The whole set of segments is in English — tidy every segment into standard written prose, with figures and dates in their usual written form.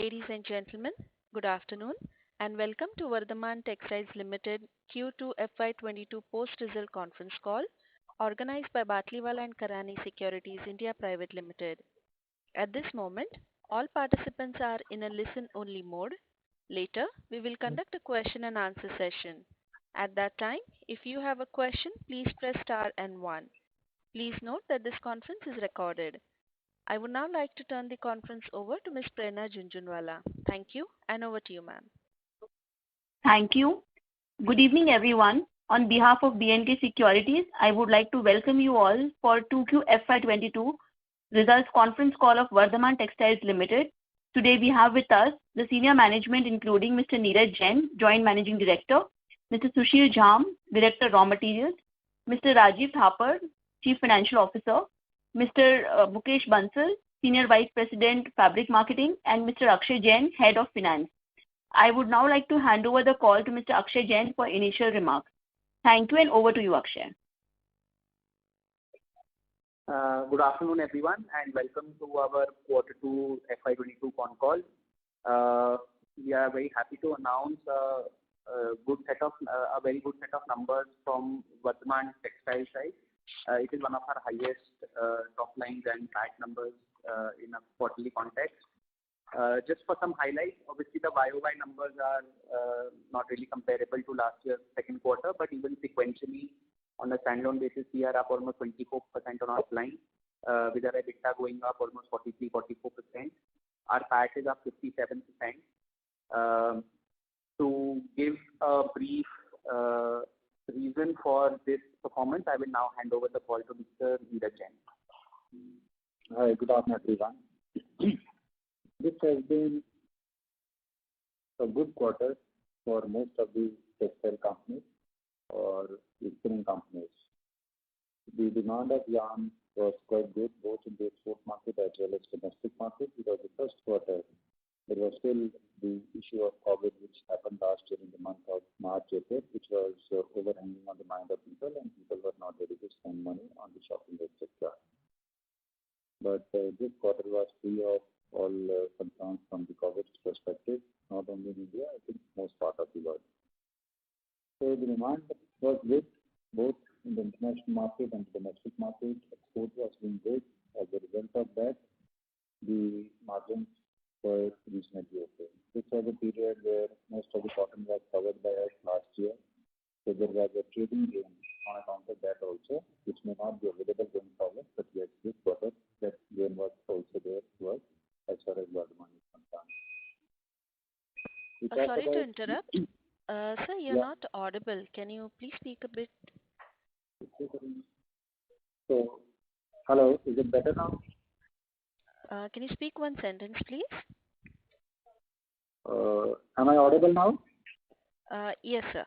Ladies and gentlemen, good afternoon and welcome to Vardhaman Textiles Limited Q2 FY22 post-result conference call organized by Batliwala and Karani Securities India Private Limited. At this moment, all participants are in a listen-only mode. Later, we will conduct a question and answer session. At that time, if you have a question, please press star and 1. Please note that this conference is recorded. I would now like to turn the conference over to Ms. Prerna Junjunwala. Thank you, and over to you, ma'am. Thank you. Good evening, everyone. On behalf of B&K Securities, I would like to welcome you all for 2Q FY22 results conference call of Vardhaman Textiles Limited. Today we have with us the senior management including Mr. Neeraj Jain, Joint Managing Director, Mr. Sushil Jhamb, Director Raw Materials, Mr. Rajiv Thapar, Chief Financial Officer, Mr. Mukesh Bansal, Senior Vice President Fabric Marketing, and Mr. Akshay Jain, Head of Finance. I would now like to hand over the call to Mr. Akshay Jain for initial remarks. Thank you, and over to you, Akshay. Good afternoon, everyone, and welcome to our Quarter 2 FY22 con call. We are very happy to announce a very good set of numbers from Vardhaman Textile side. It is one of our highest top lines and PAT numbers in a quarterly context. Just for some highlights, obviously the YOY numbers are not really comparable to last year's second quarter, but even sequentially on a standalone basis, we are up almost 24% on our top line, with our EBITDA going up almost 43-44%. Our PAT is up 57%. To give a brief reason for this performance, I will now hand over the call to Mr. Neeraj Jain. Hi, good afternoon, everyone. This has been a good quarter for most of the textile companies or the spinning companies. The demand of yarn was quite good both in the export market as well as domestic market, because the first quarter there was still the issue of COVID, which happened last year in the month of March, April, which was overhanging on the mind of people, and people were not ready to spend money on the shopping, etc. But this quarter was free of all concerns from the COVID perspective, not only in India, I think most part of the world. So the demand was good both in the international market and the domestic market. Export was doing good. As a result of that, the margins were reasonably okay. This was a period where most of the cotton was covered by us last year, so there was a trading gain on account of that also, which may not be available going forward, but yes, this quarter that gain was also there to us as far as Vardhaman is concerned. Sorry to interrupt. Sir, you're not audible. Can you please speak a bit? So, hello, is it better now? Can you speak one sentence, please? Am I audible now? Yes, sir.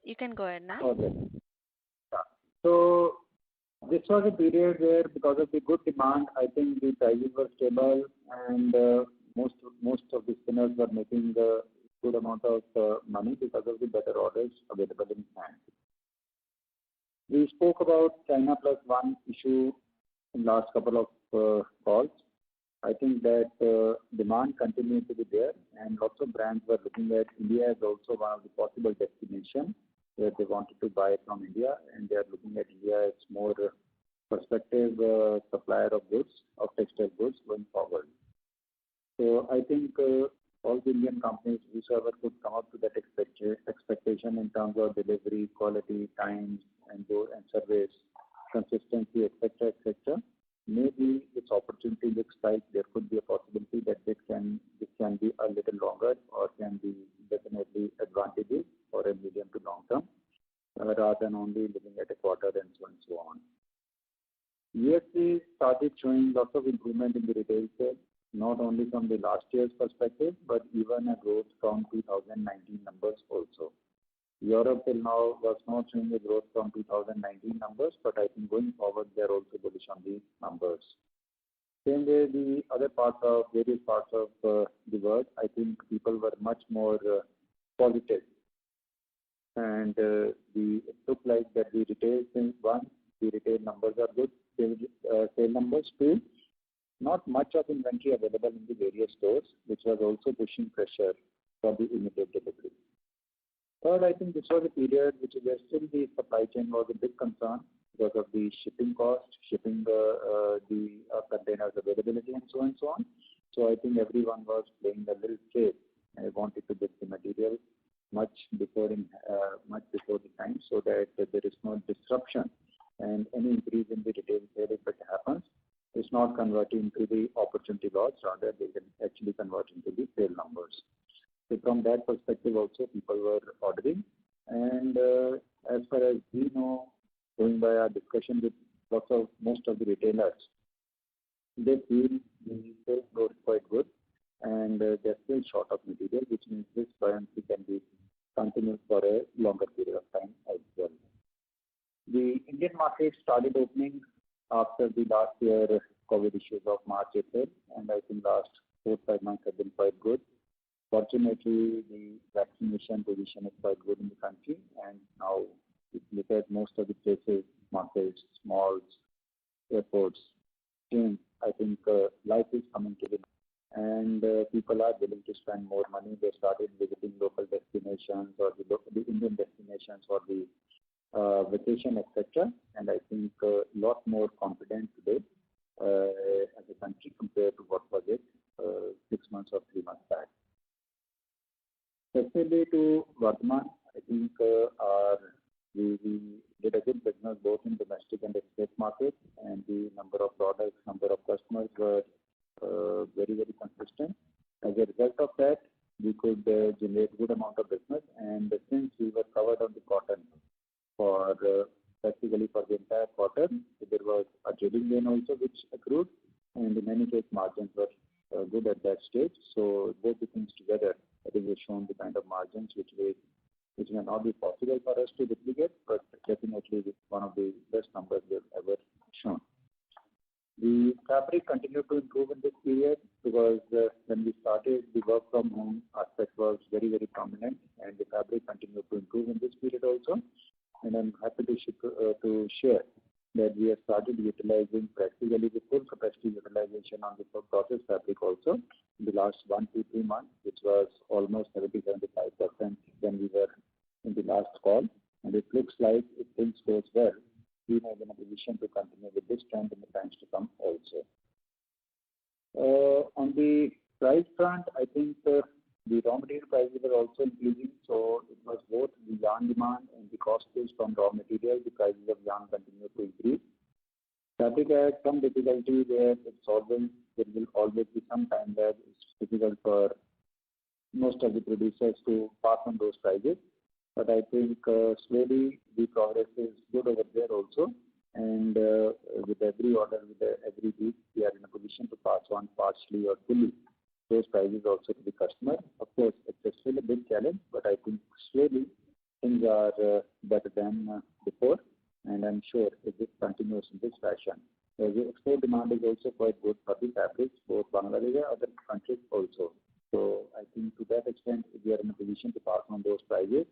You can go ahead now. Okay. So, this was a period where, because of the good demand, I think the prices were stable, and most of the spinners were making a good amount of money because of the better orders available in hand. We spoke about China Plus One issue in last couple of calls. I think that demand continued to be there, and lots of brands were looking at India as also one of the possible destinations where they wanted to buy from India, and they are looking at India as more prospective supplier of goods, of textile goods going forward. So I think all the Indian companies, whosoever could come up to that expectation in terms of delivery, quality, times, and service, consistency, etc., etc., maybe this opportunity looks like there could be a possibility that this can be a little longer or can be definitely advantageous for a medium to long term, rather than only looking at a quarter and so on. USP started showing lots of improvement in the retail sales, not only from the last year's perspective, but even a growth from 2019 numbers also. Europe till now was not showing a growth from 2019 numbers, but I think going forward they are also bullish on the numbers. Same way, the other various parts of the world, I think people were much more positive, and it looked like that the retail things, one, the retail numbers are good, sale numbers. Two, not much of inventory available in the various stores, which was also pushing pressure for the immediate delivery. Third, I think this was a period where still the supply chain was a big concern because of the shipping cost, shipping the containers availability, and so on and so on. So I think everyone was playing a little safe and wanted to get the material much before the time, so that there is no disruption and any increase in the retail sale, if it happens, is not converting into the opportunity loss, rather they can actually convert into the sale numbers. So from that perspective also, people were ordering. And as far as we know, going by our discussion with most of the retailers, they feel the sales growth is quite good, and they're still short of material, which means this buoyancy can be continued for a longer period of time as well. The Indian market started opening after the last year COVID issues of March, April, and I think last 4-5 months have been quite good. Fortunately, the vaccination position is quite good in the country, and now if you look at most of the places, markets, malls, airports, chains, I think life is coming to the and people are willing to spend more money. They started visiting local destinations or the Indian destinations for the vacation, etc. And I think a lot more confident today as a country compared to what was it 6 months or 3 months back. Specifically to Vardhman, I think we did a good business both in domestic and export market, and the number of products, number of customers were very, very consistent. As a result of that, we could generate good amount of business, and since we were covered on the cotton for practically for the entire quarter, so there was a trading gain also which accrued, and in any case margins were good at that stage. So both the things together, it has shown the kind of margins which may not be possible for us to replicate, but definitely it's one of the best numbers we've ever shown. The fabric continued to improve in this period because when we started, the work from home aspect was very, very prominent, and the fabric continued to improve in this period also. And I'm happy to share that we have started utilizing practically the full capacity utilization on the process fabric also in the last 1 to 3 months, which was almost 70-75% when we were in the last call. And it looks like if things goes well, we may be in a position to continue with this trend in the times to come also. On the price front, I think the raw material prices were also increasing, so it was both the yarn demand and the cost push from raw material. The prices of yarn continued to increase. Fabric had some difficulty where there will always be some time that it's difficult for most of the producers to pass on those prices. But I think slowly the progress is good over there also, and with every order, every week, we are in a position to pass on partially or fully those prices also to the customer. Of course, it's still a big challenge, but I think slowly things are better than before, and I'm sure if this continues in this fashion, the export demand is also quite good for the fabrics, both Bangladesh and other countries also. So I think to that extent, if we are in a position to pass on those prices,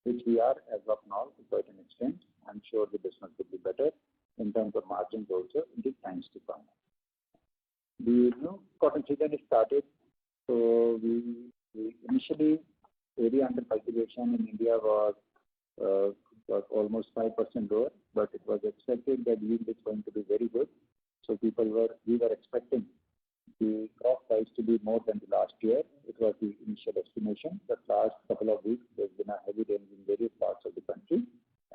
which we are as of now to a certain extent, I'm sure the business will be better in terms of margins also in the times to come. The new cotton season is started, so we initially area under cultivation in India was almost 5% lower, but it was expected that yield is going to be very good. So we were expecting the crop size to be more than the last year. It was the initial estimation. The last couple of weeks, there's been a heavy rain in various parts of the country,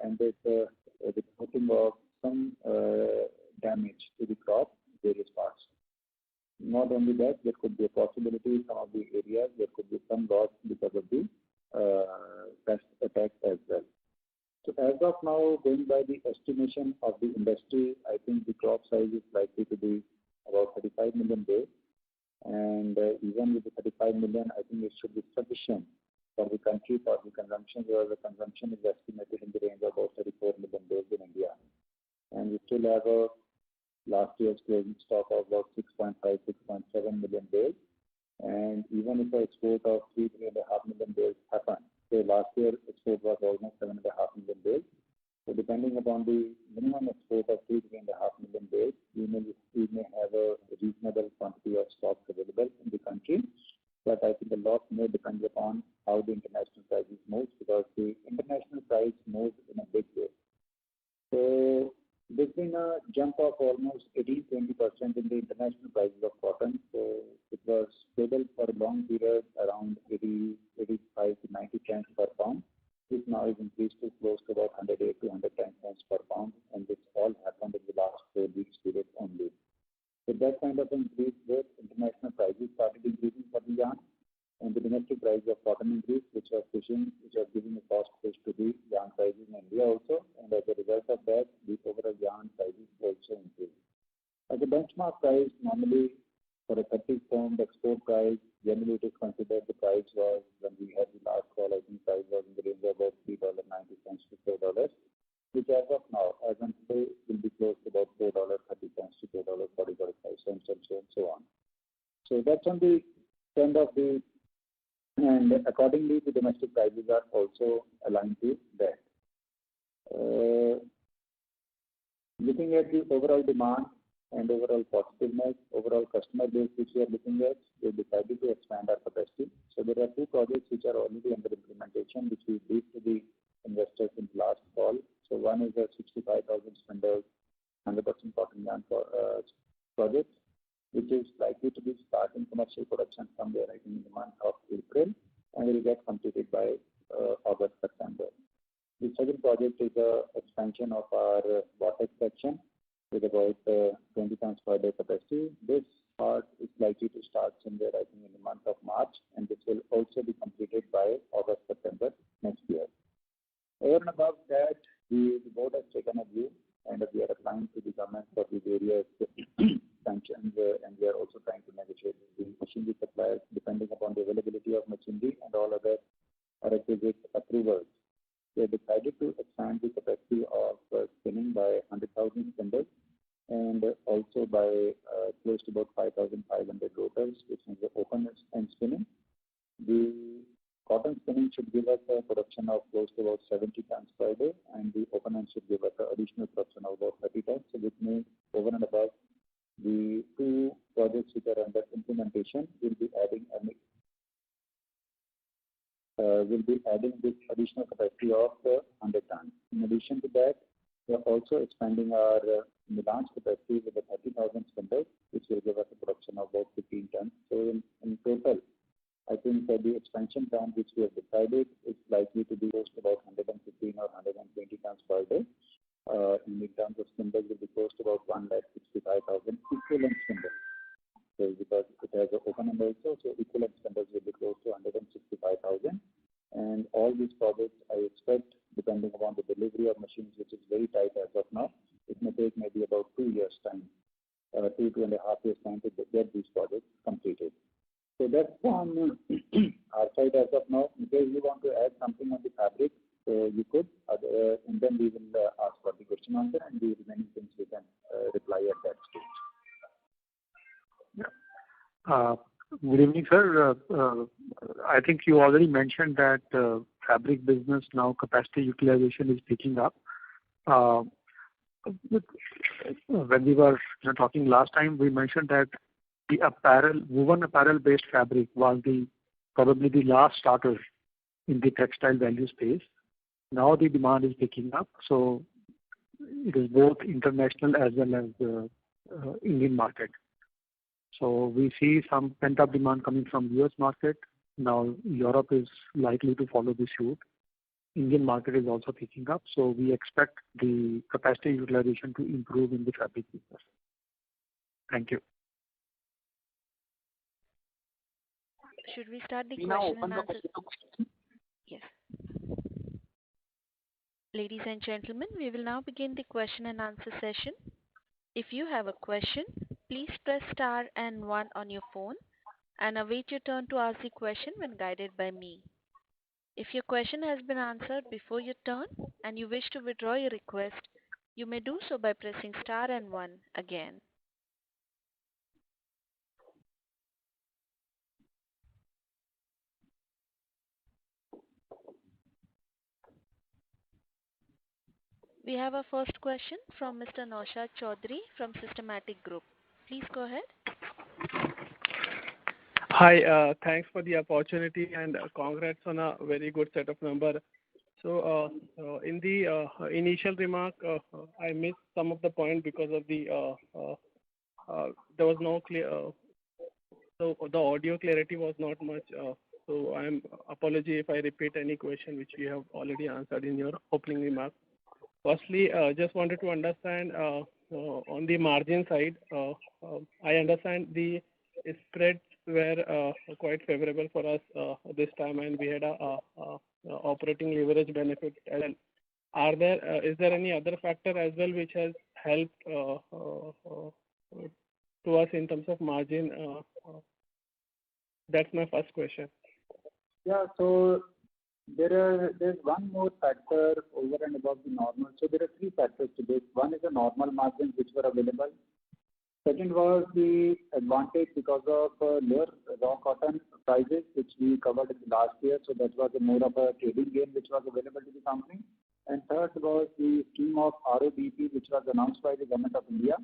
and there's the reporting of some damage to the crop in various parts. Not only that, there could be a possibility in some of the areas there could be some loss because of the pest attacks as well. So as of now, going by the estimation of the industry, I think the crop size is likely to be about 35 million bales, and even with the 35 million, I think it should be sufficient for the country for the consumption, where the consumption is estimated in the range of about 34 million bales in India. And we still have a last year's closing stock of about 6.5, 6.7 million bales. And even if the export of 3.5 million bales happen, so last year export was almost 7.5 million bales. So depending upon the minimum export of 3.5 million bales, we may have a reasonable quantity of stocks available in the country. But I think a lot more depends upon how the international prices move, because the international price moves in a big way. So there's been a jump of almost 18-20% in the international prices of cotton. So it was stable for a long period around 85 to 90 cents per pound. This now is increased to close to about 108 to 110 cents per pound, and this all happened in the last 4 weeks period only. With that kind of increase, both international prices started increasing for the yarn, and the domestic price of cotton increased, which was giving a cost push to the yarn prices in India also, and as a result of that, the overall yarn prices also increased. As a benchmark price, normally for a 30-pound export price, generally it is considered the price was, when we had the last call, I think price was in the range of about $3.90 to $4, which as of now, as on today, will be close to about $4.30 to $4.45, and so on. So that's on the trend of the, and accordingly, the domestic prices are also aligned to that. Looking at the overall demand and overall positiveness, overall customer base which we are looking at, we decided to expand our capacity. So there are 2 projects which are already under implementation, which we briefed to the investors in the last call. So one is a 65,000 spindles 100% cotton yarn project, which is likely to be starting commercial production somewhere, I think, in the month of April, and will get completed by August, September. The second project is an expansion of our vortex section with about 20 tons per day capacity. This part is likely to start somewhere, I think, in the month of March, and this will also be completed by August, September next year. Over and above that, the board has taken a view, and we are applying to the government for the various sanctions, and we are also trying to negotiate with the machinery suppliers depending upon the availability of machinery and all other requisite approvals. We have decided to expand the capacity of spinning by 100,000 spindles, and also by close to about 5,500 rotors, which is the open end spinning. The cotton spinning should give us a production of close to about 70 tons per day, and the open end should give us an additional production of about 30 tons. So which means over and above the 2 projects which are under implementation, will be adding this additional capacity of 100 tons. In addition to that, we are also expanding our Milan's capacity with a 30,000 spindles, which will give us a production of about 15 tons. So in total, I think the expansion plan which we have decided is likely to be close to about 115 or 120 tons per day. In terms of spindles, will be close to about 165,000 equivalent spindles. So because it has an open end also, so equivalent spindles will be close to 165,000. And all these projects, I expect, depending upon the delivery of machines, which is very tight as of now, it may take maybe about 2 years' time, 2.5 years' time to get these projects completed. So that's on our side as of now. In case you want to add something on the fabric, you could, and then we will ask for the question answer, and the remaining things we can reply at that stage. Good evening, sir. I think you already mentioned that fabric business now capacity utilization is picking up. When we were talking last time, we mentioned that the woven apparel-based fabric was probably the last starter in the textile value space. Now the demand is picking up, so it is both international as well as the Indian market. So we see some pent-up demand coming from US market. Now Europe is likely to follow the suit. Indian market is also picking up, so we expect the capacity utilization to improve in the fabric business. Thank you. Should we start the question and answer? Yes. Ladies and gentlemen, we will now begin the question and answer session. If you have a question, please press star and 1 on your phone and await your turn to ask the question when guided by me. If your question has been answered before your turn and you wish to withdraw your request, you may do so by pressing star and 1 again. We have our first question from Mr. Naushad Chaudhary from Systematic Group. Please go ahead. Hi, thanks for the opportunity and congrats on a very good set of numbers. So, in the initial remark, I missed some of the point because of the there was no clear, so the audio clarity was not much. So I'm apology if I repeat any question which you have already answered in your opening remark. Firstly, just wanted to understand on the margin side, I understand the spreads were quite favorable for us this time, and we had a operating leverage benefit. And is there any other factor as well which has helped to us in terms of margin? That's my first question. Yeah, so there's one more factor over and above the normal. So there are three factors to this. One is the normal margins which were available. Second was the advantage because of lower raw cotton prices, which we covered in the last year. So that was more of a trading gain which was available to the company. And third was the scheme of RoDP, which was announced by the Government of India.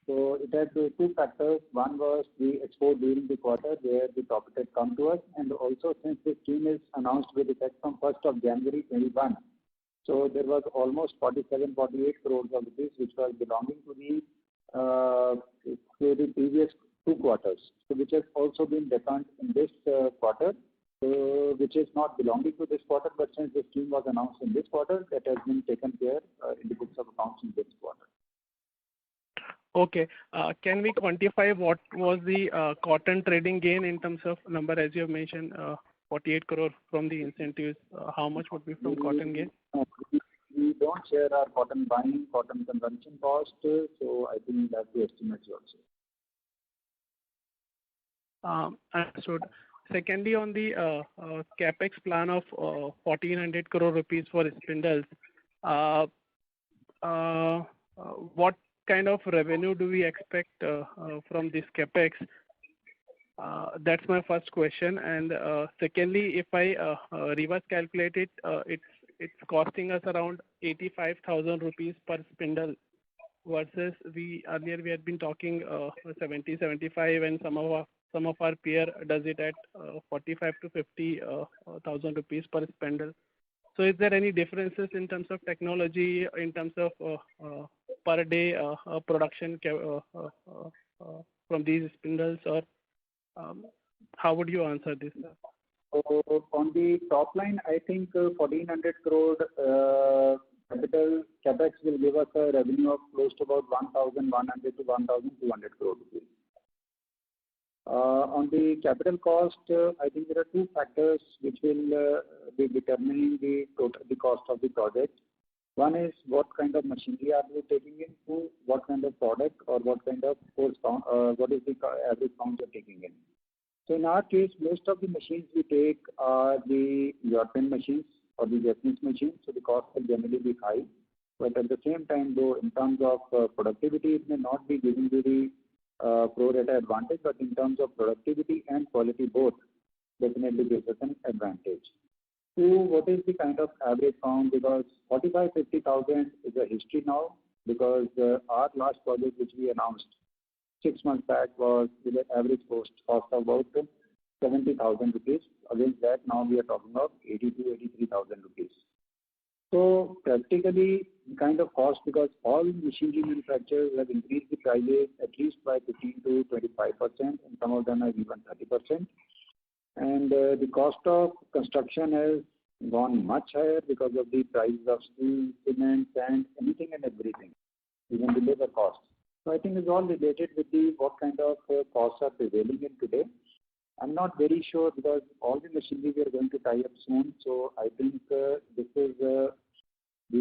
So it had two factors. One was the export during the quarter where the profit had come to us. And also since the scheme is announced with effect from 1st of January 21. So there was almost 47-48 crores of rupees which was belonging to the previous 2 quarters. So which has also been returned in this quarter. So which is not belonging to this quarter, but since the scheme was announced in this quarter, that has been taken care in the books of accounts in this quarter. Okay. Can we quantify what was the cotton trading gain in terms of number, as you have mentioned, 48 crore from the incentives? How much would be from cotton gain? We don't share our cotton buying, cotton consumption cost, so I think that's the estimate also. Understood. Secondly, on the capex plan of 1,400 crore rupees for spindles, what kind of revenue do we expect from this capex? That's my first question. And secondly, if I reverse calculate it, it's costing us around 85,000 rupees per spindle versus earlier we had been talking 75, and some of our peer does it at 45 to 50,000 rupees per spindle. So is there any differences in terms of technology, in terms of per day production from these spindles, or how would you answer this? So on the top line, I think 1,400 crore capital capex will give us a revenue of close to about 1,100 to 1,200 crore rupees. On the capital cost, I think there are two factors which will be determining the cost of the project. One is what kind of machinery are we taking in, to what kind of product or what kind of force count, what is the average count you're taking in. So in our case, most of the machines we take are the European machines or the Japanese machines, so the cost will generally be high. But at the same time, though, in terms of productivity, it may not be giving you the pro rata advantage, but in terms of productivity and quality both, definitely gives us an advantage. So what is the kind of average count? Because 45-50,000 is a history now, because our last project which we announced 6 months back was with an average cost of about 70,000 rupees. Against that, now we are talking of 80 to 83,000 rupees. So practically, the kind of cost, because all machinery manufacturers have increased the prices at least by 15 to 25%, and some of them have even 30%. And the cost of construction has gone much higher because of the prices of steel, cement, sand, anything and everything, even the labor cost. So I think it's all related with what kind of costs are prevailing in today. I'm not very sure because all the machinery we are going to tie up soon. So I think these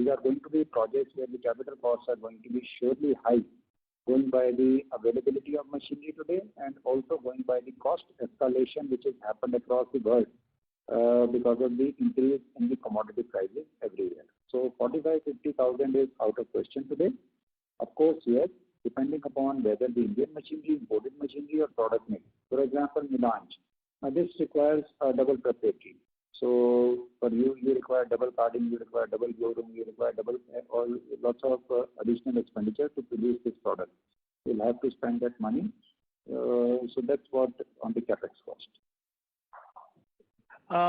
are going to be projects where the capital costs are going to be surely high, going by the availability of machinery today and also going by the cost escalation which has happened across the world because of the increase in the commodity prices everywhere. So 45-50,000 is out of question today. Of course, yes, depending upon whether the Indian machinery, imported machinery or product mix. For example, melange. Now this requires a double preparatory. So for you require double carding, you require double blow room, you require double all lots of additional expenditure to produce this product. You'll have to spend that money. So that's what on the capex cost.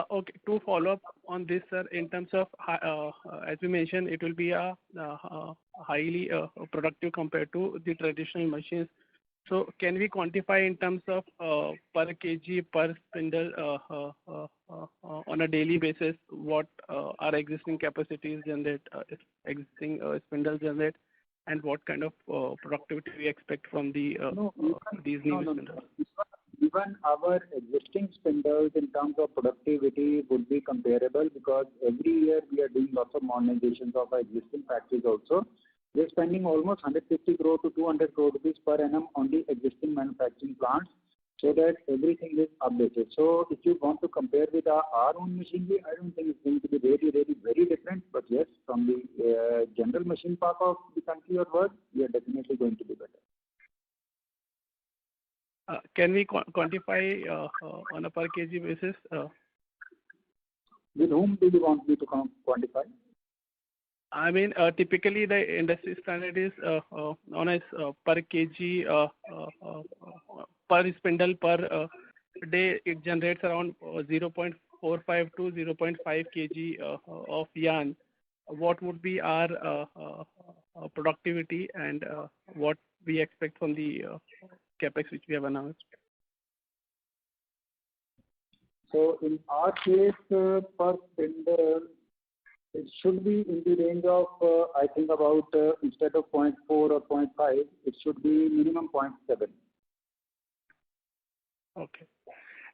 Okay, to follow up on this, sir, in terms of, as we mentioned, it will be a highly productive compared to the traditional machines. So can we quantify in terms of per kg, per spindle on a daily basis what our existing capacities generate, existing spindles generate, and what kind of productivity we expect from the these new spindles? Even our existing spindles in terms of productivity would be comparable, because every year we are doing lots of modernizations of our existing factories also. We are spending almost 150 crore to 200 crore rupees per annum on the existing manufacturing plants, so that everything is updated. So if you want to compare with our own machinery, I don't think it's going to be really very different. But yes, from the general machine park of the country or world, we are definitely going to be better. Can we quantify on a per kg basis? With whom do you want me to quantify? I mean, typically the industry standard is on a per kg per spindle per day. It generates around 0.45 to 0.5 kg of yarn. What would be our productivity, and what we expect from the capex which we have announced? So in our case, per spindle, it should be in the range of, I think about, instead of 0.4 or 0.5, it should be minimum 0.7. Okay.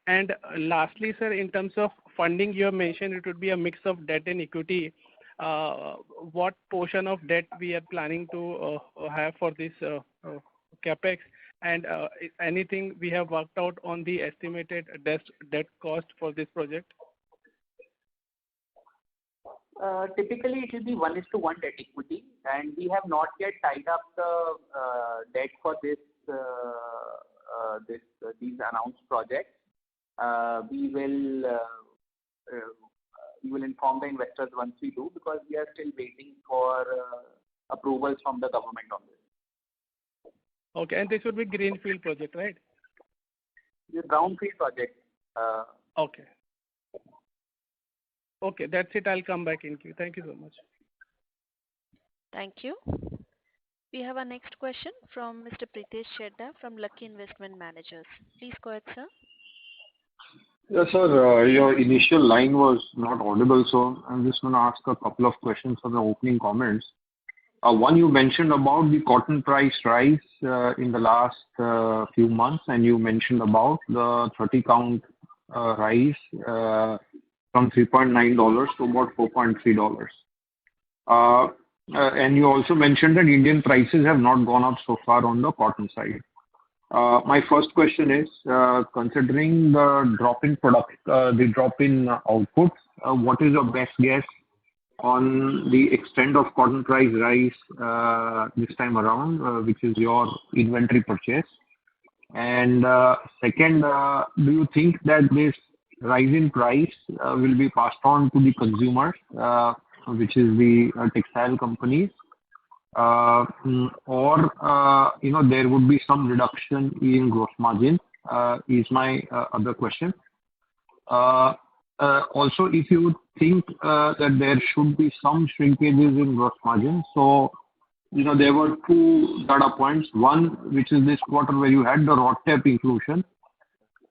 And lastly, sir, in terms of funding, you have mentioned it would be a mix of debt and equity. What portion of debt we are planning to have for this capex, and anything we have worked out on the estimated debt cost for this project? Typically, it will be 1:1 debt equity, and we have not yet tied up the debt for these announced projects. We will inform the investors once we do, because we are still waiting for approvals from the government on this. Okay, and this would be greenfield project, right? The brownfield project. Okay. Okay, that's it. I'll come back in queue. Thank you so much. Thank you. We have our next question from Mr. Pritesh Chedda from Lucky Investment Managers. Please go ahead, sir. Yes, sir. Your initial line was not audible, so I'm just going to ask a couple of questions for the opening comments. One, you mentioned about the cotton price rise in the last few months, and you mentioned about the 30 count rise from $3.9 to about $4.3. And you also mentioned that Indian prices have not gone up so far on the cotton side. My first question is, considering the drop in output, what is your best guess on the extent of cotton price rise this time around, which is your inventory purchase? And second, do you think that this rise in price will be passed on to the consumers, which is the textile companies, or there would be some reduction in gross margin? Is my other question. Also, if you think that there should be some shrinkages in gross margin, so there were two data points. One, which is this quarter where you had the RoDTEP inclusion,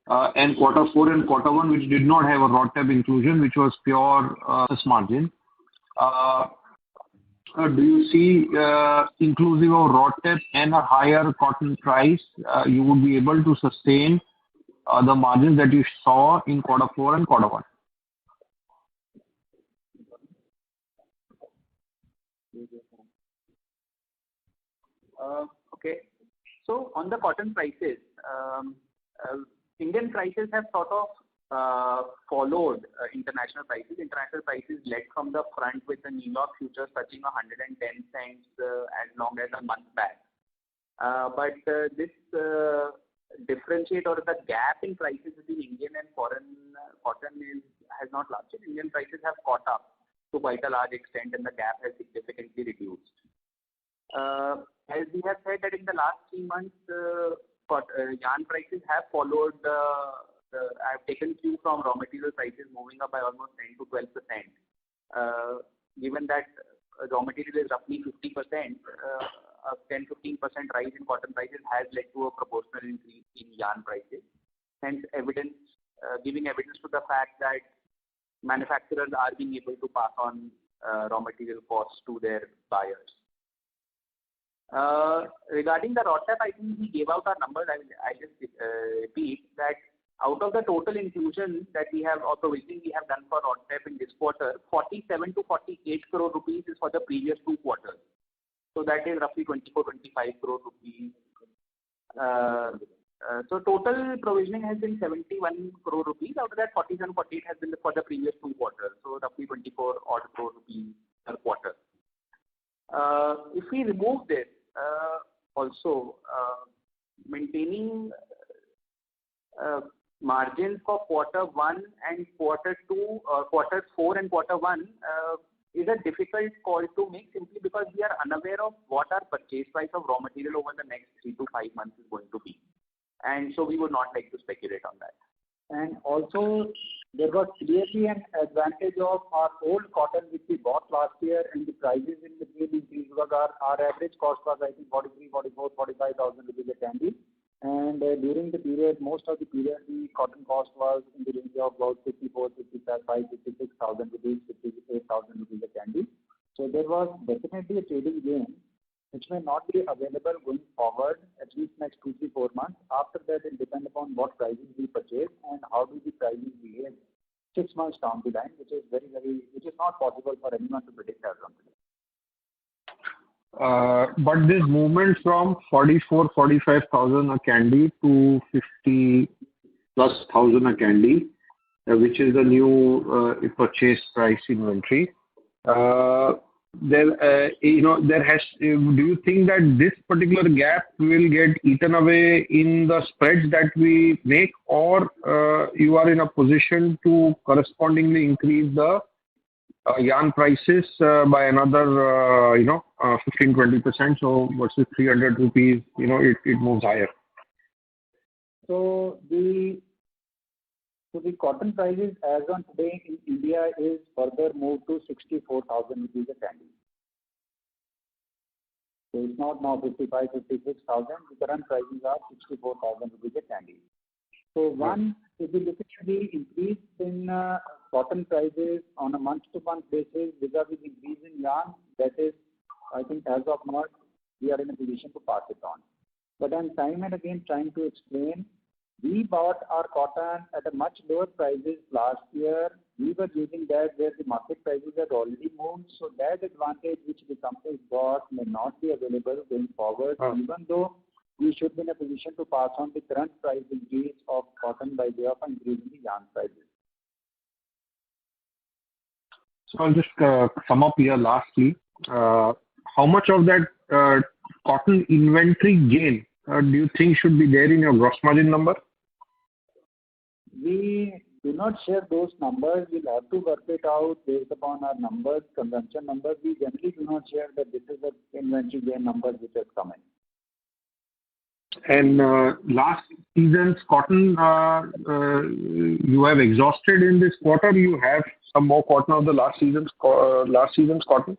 and quarter 4 and quarter 1, which did not have a RoDTEP inclusion, which was pure margin. Do you see, inclusive of RoDTEP and a higher cotton price, you would be able to sustain the margins that you saw in quarter 4 and quarter 1? Okay. So on the cotton prices, Indian prices have sort of followed international prices. International prices led from the front, with the New York futures touching 110 cents as long as a month back. But this differentiate or the gap in prices between Indian and foreign cotton has not lasted. Indian prices have caught up to quite a large extent, and the gap has significantly reduced. As we have said that in the last 3 months, yarn prices have followed. I have taken cue from raw material prices moving up by almost 10 to 12%. Given that raw material is roughly 50%, a 10-15% rise in cotton prices has led to a proportional increase in yarn prices. Hence, giving evidence to the fact that manufacturers are being able to pass on raw material costs to their buyers. Regarding the RODTEP, I think we gave out our numbers. I just repeat that out of the total infusion that we have, or provisioning we have done for RODTEP in this quarter, 47 to 48 crore rupees is for the previous 2 quarters. So that is roughly 24-25 crore rupees. So total provisioning has been 71 crore rupees. Out of that, 47-48 has been for the previous 2 quarters. So roughly 24 odd crore rupees per quarter. If we remove this, also maintaining margins for quarter 1 and quarter 2, quarter 4 and quarter 1 is a difficult call to make, simply because we are unaware of what our purchase price of raw material over the next 3 to 5 months is going to be. And so we would not like to speculate on that. And also, there was clearly an advantage of our old cotton which we bought last year, and the prices in between increased. Our average cost was, I think, 43, 44, 45,000 rupees a candy. And during the period, most of the period, the cotton cost was in the range of about 54, 55, 56,000 rupees, 58,000 rupees a candy. So there was definitely a trading gain, which may not be available going forward at least next 2, 3, 4 months. After that, it depends upon what prices we purchase and how do the prices behave 6 months down the line, which is which is not possible for anyone to predict as of today. But this movement from 45,000 a candy to 50 plus thousand a candy, which is the new purchase price inventory. Do you think that this particular gap will get eaten away in the spreads that we make, or you are in a position to correspondingly increase the yarn prices by another 15-20%, so versus 300 rupees, it moves higher? So the cotton prices as on today in India is further moved to 64,000 rupees a candy. So it's not now 55, 56,000. The current prices are 64,000 rupees a candy. So one, if we look at the increase in cotton prices on a month-to-month basis vis-a-vis increase in yarn, that is, I think as of now, we are in a position to pass it on. But I'm time and again trying to explain, we bought our cotton at a much lower prices last year. We were using that where the market prices had already moved. So that advantage which the company got may not be available going forward, even though we should be in a position to pass on the current price increase of cotton by way of increasing the yarn prices. So I'll just sum up here lastly. How much of that cotton inventory gain do you think should be there in your gross margin number? We do not share those numbers. We'll have to work it out based upon our numbers, consumption numbers. We generally do not share that this is the inventory gain numbers which has come in. And last season's cotton, you have exhausted in this quarter. You have some more cotton of the last season's cotton.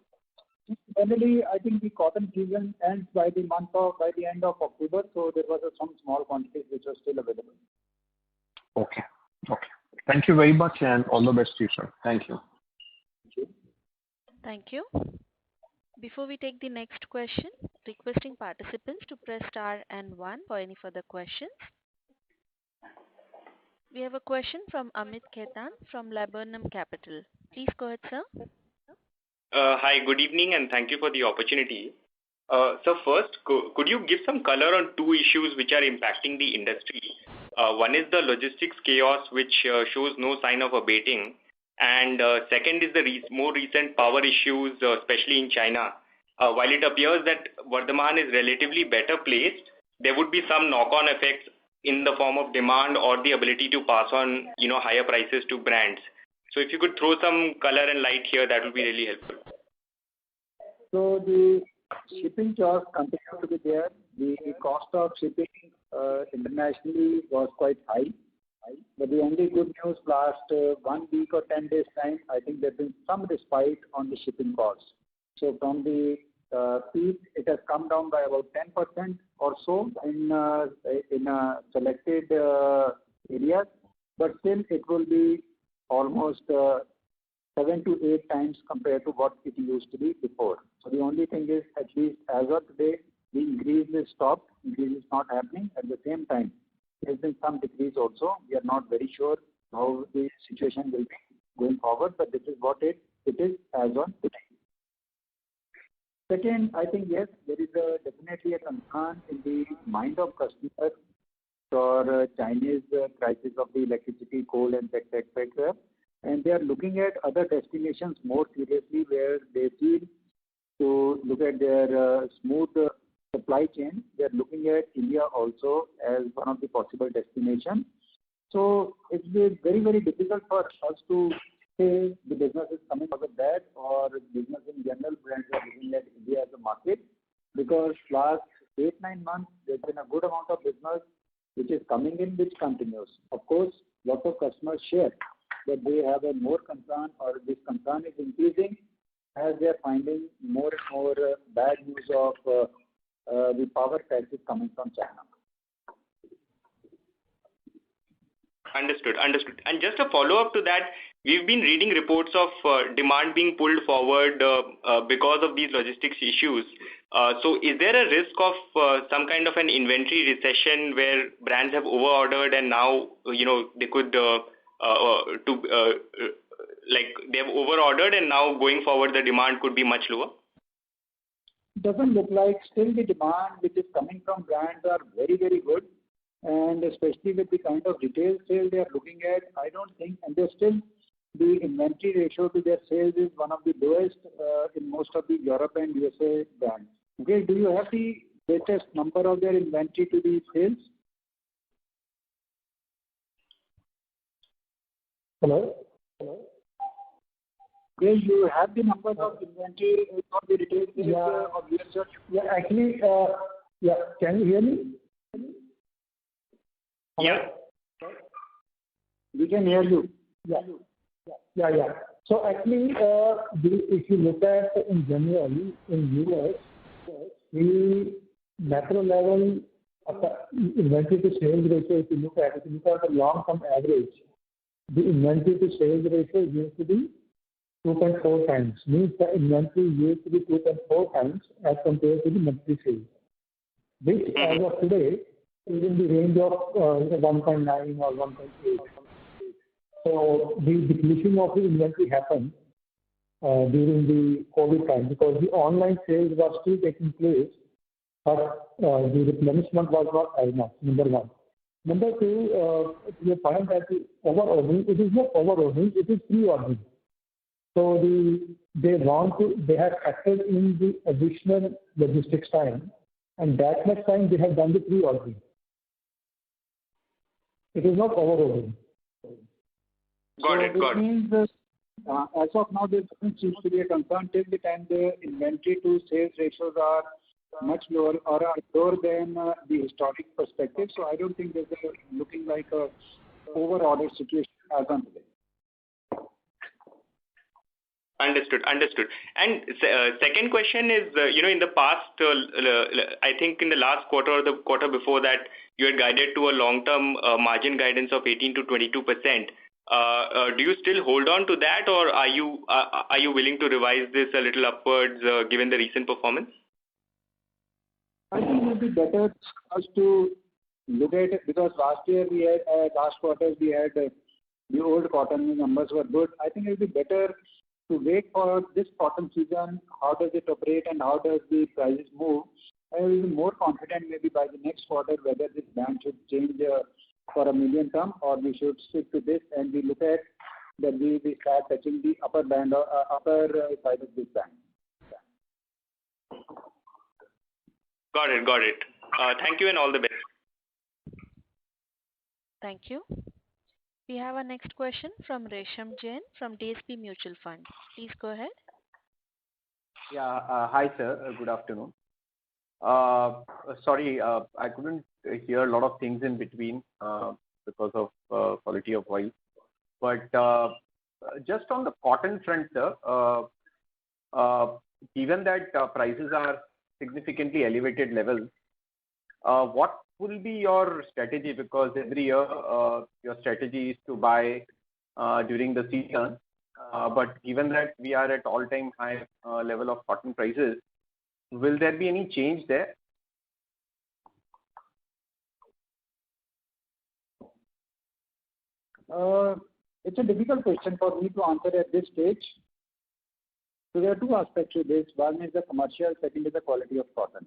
Generally, I think the cotton season ends by the end of October. So there was some small quantities which are still available. Okay. Thank you very much, and all the best to you, sir. Thank you. Thank you. Before we take the next question, requesting participants to press star and 1 for any further questions. We have a question from Amit Khetan from Laburnum Capital. Please go ahead, sir. Hi, good evening, and thank you for the opportunity. So first, could you give some color on 2 issues which are impacting the industry? One is the logistics chaos, which shows no sign of abating. And second is the more recent power issues, especially in China. While it appears that Vardhman is relatively better placed, there would be some knock-on effects in the form of demand or the ability to pass on, higher prices to brands. So if you could throw some color and light here, that would be really helpful. So the shipping cost continues to be there. The cost of shipping internationally was quite high. But the only good news last 1 week or 10 days time, I think there's been some respite on the shipping costs. So from the peak, it has come down by about 10% or so in selected areas, but still it will be almost 7 to 8 times compared to what it used to be before. So the only thing is, at least as of today, the increase is stopped. Increase is not happening. At the same time, there's been some decrease also. We are not very sure how the situation will be going forward, but this is what it is as on today. Second, I think yes, there is definitely a concern in the mind of customers for Chinese crisis of the electricity, coal, and etc. And they are looking at other destinations more seriously, where they feel to look at their smooth supply chain. They are looking at India also as one of the possible destinations. So it's very, very difficult for us to say the business is coming out of that, or business in general, brands are looking at India as a market, because last 8-9 months there's been a good amount of business which is coming in, which continues. Of course, lots of customers share that they have a more concern, or this concern is increasing as they are finding more and more bad news of the power prices coming from China. Understood. And just a follow-up to that, we've been reading reports of demand being pulled forward because of these logistics issues. So is there a risk of some kind of an inventory recession where brands have overordered and now, they could, they have overordered and now going forward the demand could be much lower? Doesn't look like. Still the demand which is coming from brands are very, very good. And especially with the kind of retail sale they are looking at, I don't think, and they're still, the inventory ratio to their sales is one of the lowest in most of the Europe and USA brands. Okay, do you have the latest number of their inventory to the sales? Hello? Yes, you have the numbers of inventory for the retail sales of your. Yeah, actually, can you hear me? Yeah. We can hear you. Yeah. So actually, if you look at in general in US, the macro level inventory to sales ratio, if you look at the long-term average, the inventory to sales ratio used to be 2.4 times. Means the inventory used to be 2.4 times as compared to the monthly sales, which as of today is in the range of 1.9 or 1.8. So the depletion of the inventory happened during the COVID time, because the online sales was still taking place, but the replenishment was not high enough, number one. Number two, you find that the over-ordering, it is not over-ordering, it is pre-ordering. So they have factored in the additional logistics time, and that much time they have done the pre-ordering. It is not over-ordering. Got it. Means, as of now, there doesn't seem to be a concern till the time the inventory to sales ratios are much lower or are lower than the historic perspective. So I don't think there's looking like a over-order situation as on today. Understood. And second question is, in the past, I think in the last quarter or the quarter before that, you had guided to a long-term margin guidance of 18 to 22%. Do you still hold on to that, or are you willing to revise this a little upwards given the recent performance? I think it would be better for us to look at it, because last quarter we had the old cotton numbers were good. I think it would be better to wait for this cotton season. How does it operate and how does the prices move? I will be more confident maybe by the next quarter whether this band should change for a medium term, or we should stick to this and we look at that we start touching the upper band or upper side of this band. Got it. Thank you and all the best. Thank you. We have our next question from Resham Jain from DSP Mutual Fund. Please go ahead. Yeah. Hi, sir. Good afternoon. Sorry, I couldn't hear a lot of things in between because of quality of voice. But just on the cotton front, sir, given that prices are significantly elevated levels, what will be your strategy? Because every year your strategy is to buy during the season. But given that we are at all-time high level of cotton prices, will there be any change there? It's a difficult question for me to answer at this stage. So there are two aspects to this. One is the commercial, second is the quality of cotton.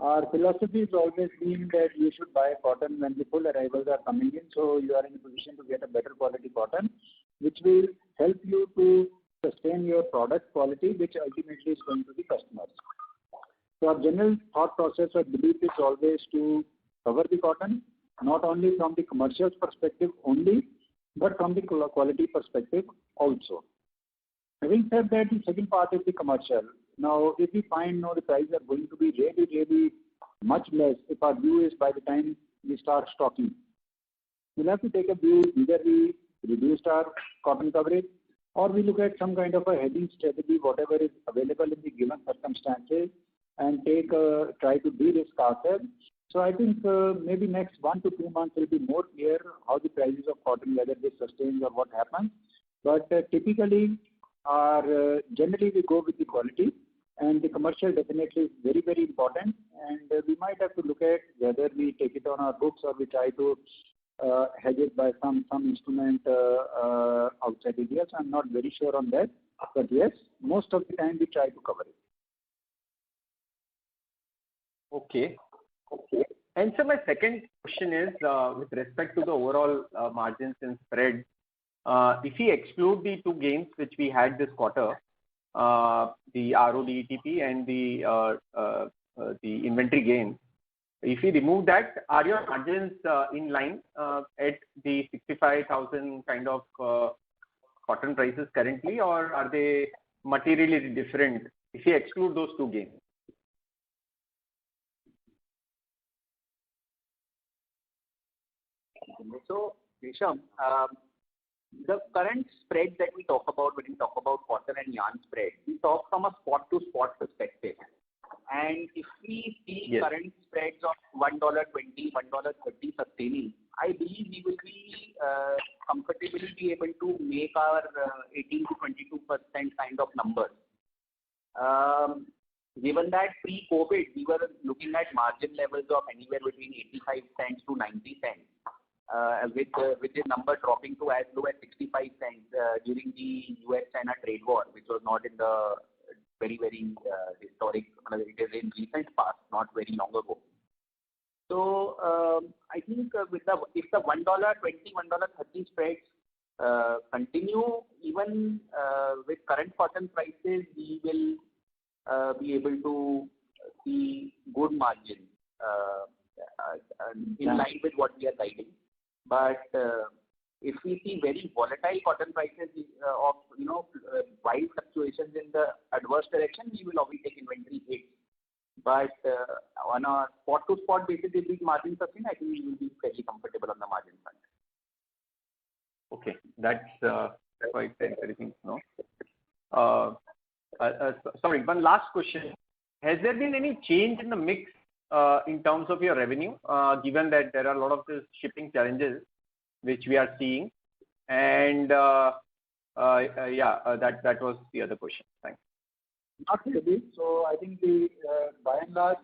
Our philosophy has always been that you should buy cotton when the full arrivals are coming in, so you are in a position to get a better quality cotton, which will help you to sustain your product quality, which ultimately is going to the customers. So our general thought process or belief is always to cover the cotton, not only from the commercial perspective only, but from the quality perspective also. Having said that, the second part is the commercial. Now, if we find the prices are going to be really much less, if our view is by the time we start stocking, we'll have to take a view, either we reduced our cotton coverage or we look at some kind of a hedging strategy, whatever is available in the given circumstances, and try to de-risk ourselves. So I think maybe next 1 to 2 months will be more clear how the prices of cotton, whether they sustain or what happens. But typically, generally we go with the quality, and the commercial definitely is very important. And we might have to look at whether we take it on our books or we try to hedge it by some instrument outside India. So I'm not very sure on that. But yes, most of the time we try to cover it. Okay. And so my second question is with respect to the overall margins and spread. If we exclude the two gains which we had this quarter, the RODTEP and the inventory gain, if we remove that, are your margins in line at the 65,000 kind of cotton prices currently, or are they materially different if we exclude those two gains? So, Resham, the current spread that we talk about when we talk about cotton and yarn spread, we talk from a spot-to-spot perspective. And if we see current spreads of $1.20, $1.30 sustaining, I believe we will be comfortably be able to make our 18 to 22% kind of numbers. Given that pre-COVID, we were looking at margin levels of anywhere between 85 cents to 90 cents. With the number dropping to as low as 65 cents during the US-China trade war, which was not in the very historic, it is in recent past, not very long ago. So I think if the $1.20, $1.30 spreads continue, even with current cotton prices, we will be able to see good margins in line with what we are guiding. But if we see very volatile cotton prices of wild fluctuations in the adverse direction, we will obviously take inventory hits. But on a spot-to-spot basis, if these margins are seen, I think we will be fairly comfortable on the margin front. Okay, that's quite encouraging. Sorry, one last question. Has there been any change in the mix in terms of your revenue, given that there are a lot of these shipping challenges which we are seeing? And that was the other question. Thanks. Not really. So I think by and large,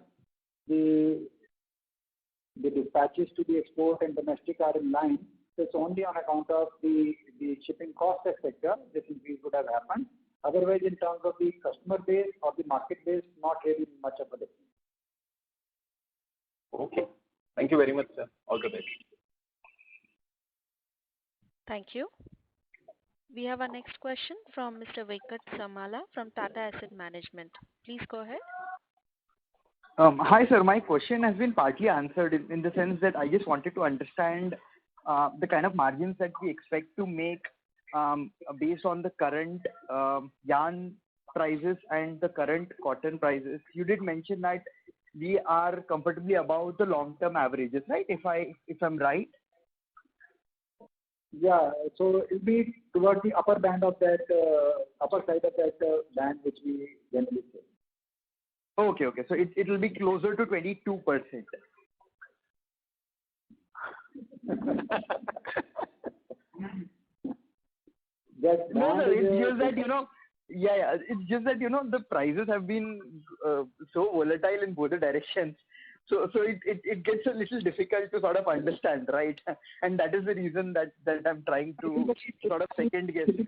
the dispatches to the export and domestic are in line. So it's only on account of the shipping cost, etc. This increase would have happened. Otherwise, in terms of the customer base or the market base, not really much of a difference. Okay. Thank you very much, sir. All the best. Thank you. We have our next question from Mr. Venkat Samala from Tata Asset Management. Please go ahead. Hi, sir. My question has been partly answered in the sense that I just wanted to understand the kind of margins that we expect to make based on the current yarn prices and the current cotton prices. You did mention that we are comfortably above the long-term averages, right? If I'm right. Yeah. So it'll be towards the upper band of that, upper side of that band which we generally say. Okay. So it will be closer to 22%. No, sir. It's just that it's just that the prices have been so volatile in both the directions. So it gets a little difficult to sort of understand, right? And that is the reason that I'm trying to sort of second guess the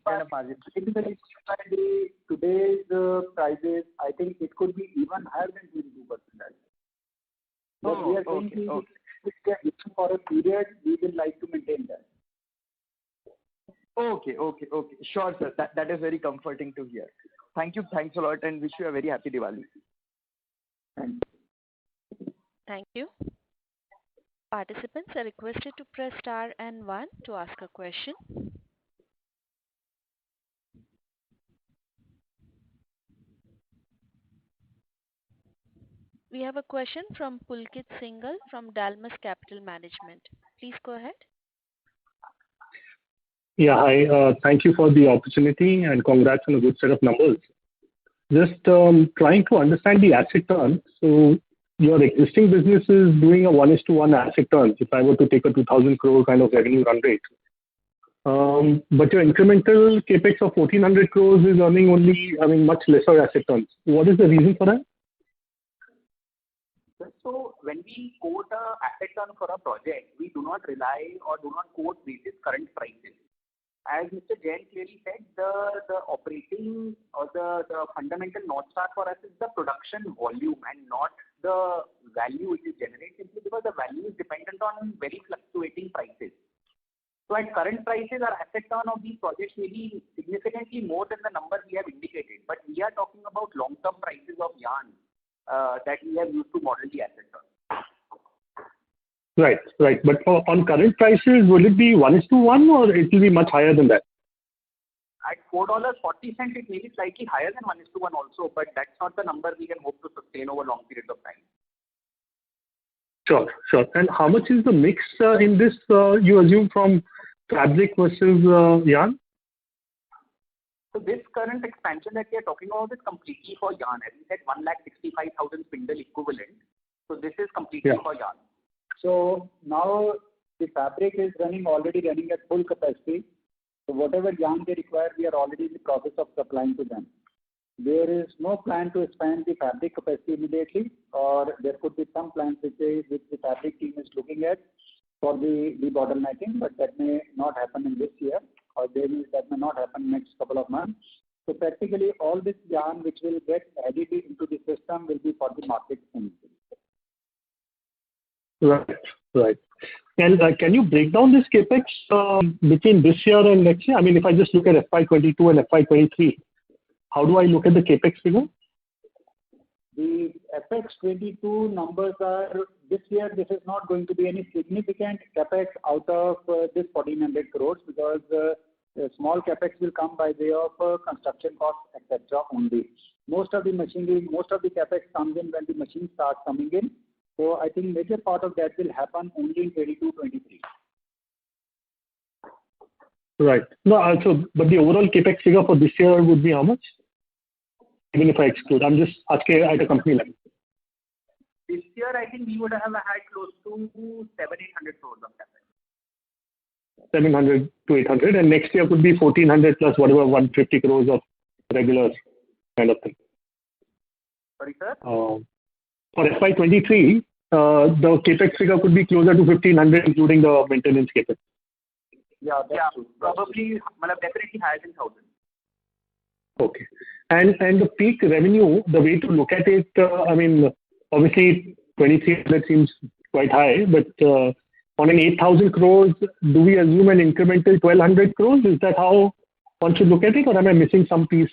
kind of margin. Typically, today's prices, I think it could be even higher than 22%. But we are saying if we are looking for a period, we will like to maintain that. Okay. Sure, sir. That is very comforting to hear. Thank you. Thanks a lot, and wish you a very happy Diwali. Thank you. Participants are requested to press star and 1 to ask a question. We have a question from Pulkit Singhal from Dalmus Capital Management. Please go ahead. Yeah, hi. Thank you for the opportunity and congrats on a good set of numbers. Just trying to understand the asset turn. So your existing business is doing a 1:1 asset turn, if I were to take a 2,000 crore kind of revenue run rate. But your incremental capex of 1,400 crores is earning only, much lesser asset turns. What is the reason for that? So when we quote a asset turn for a project, we do not rely or do not quote basis current prices. As Mr. Jain clearly said, the operating or the fundamental North Star for us is the production volume and not the value which is generated, simply because the value is dependent on very fluctuating prices. So at current prices, our asset turn of these projects may be significantly more than the number we have indicated. But we are talking about long-term prices of yarn that we have used to model the asset turn. Right. But on current prices, will it be 1:1 or it will be much higher than that? At $4.40, it may be slightly higher than 1:1 also, but that's not the number we can hope to sustain over long periods of time. Sure. And how much is the mix in this you assume from fabric versus yarn? So this current expansion that we are talking about is completely for yarn. As we said, 1,65,000 spindle equivalent. So this is completely for yarn. So now the fabric is already running at full capacity. So whatever yarn they require, we are already in the process of supplying to them. There is no plan to expand the fabric capacity immediately, or there could be some plans which the fabric team is looking at for the bottlenecking, but that may not happen in this year, or that may not happen next couple of months. So practically all this yarn which will get added into the system will be for the market only. Right. And can you break down this capex between this year and next year? If I just look at FY22 and FY23, how do I look at the capex figure? The FX22 numbers are, this year this is not going to be any significant capex out of this 1,400 crores, because small capex will come by way of construction costs, etc. only. Most of the capex comes in when the machine starts coming in. So I think major part of that will happen only in 22-23. Right. No, but the overall capex figure for this year would be how much? Even if I exclude, I'm just asking at a company level. This year, I think we would have had close to 700-800 crores of capex. 700 to 800, and next year could be 1,400 plus whatever 150 crores of regular kind of thing. Sorry, sir? For FY23, the capex figure could be closer to 1,500, including the maintenance capex. Yeah, true. Probably, definitely higher than 1,000. Okay. And the peak revenue, the way to look at it, obviously 2,300 seems quite high, but on an 8,000 crores, do we assume an incremental 1,200 crores? Is that how one should look at it, or am I missing some piece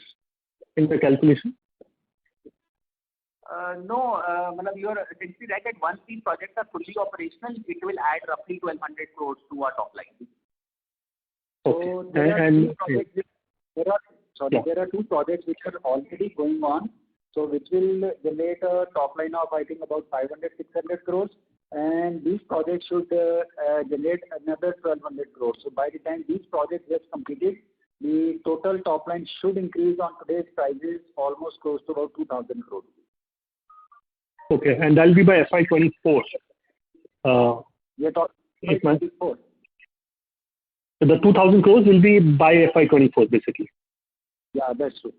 in the calculation? No, you are essentially right that once these projects are fully operational, it will add roughly 1,200 crores to our top line. So there are two projects which are already going on, so which will generate a top line of I think about 500-600 crores, and these projects should generate another 1,200 crores. So by the time these projects get completed, the total top line should increase on today's prices almost close to about 2,000 crores. Okay, and that'll be by FY24. We are talking FY24. So the 2,000 crores will be by FY24, basically. Yeah, that's true.